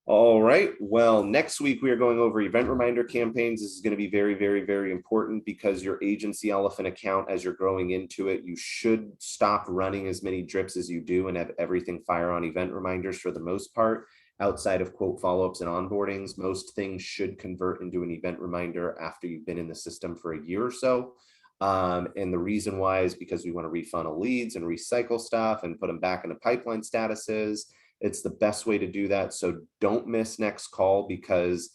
Speaker 1: All right, well, next week we are going over event reminder campaigns. This is going to be very, very, very important because your agency elephant account, as you're growing into it, you should stop running as many drips as you do and have everything fire on event reminders for the most part. Outside of quote follow-ups and onboardings, most things should convert into an event reminder after you've been in the system for a year or so. And the reason why is because we want to refunnel leads and recycle stuff and put them back into pipeline statuses. It's the best way to do that. So don't miss next call, because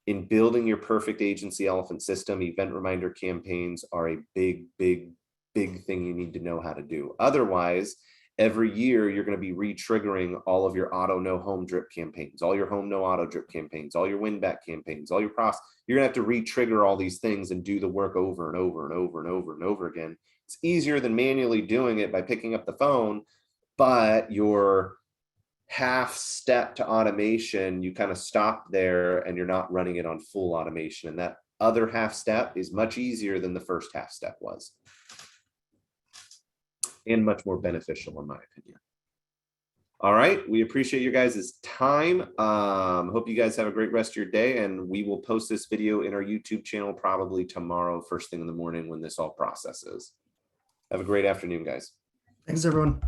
Speaker 1: in building your perfect agency elephant system, event reminder campaigns are a big, big, big thing you need to know how to do. Otherwise, every year you're going to be re-triggering all of your auto no home drip campaigns, all your home no auto drip campaigns, all your win back campaigns, all your pros. You're going to have to re-trigger all these things and do the work over and over and over and over and over again. It's easier than manually doing it by picking up the phone, but your half step to automation, you kind of stop there and you're not running it on full automation. And that other half step is much easier than the first half step was, and much more beneficial in my opinion. All right, we appreciate your guys' time. Hope you guys have a great rest of your day, and we will post this video in our YouTube channel probably tomorrow, first thing in the morning when this all processes. Have a great afternoon, guys.
Speaker 2: Thanks, everyone.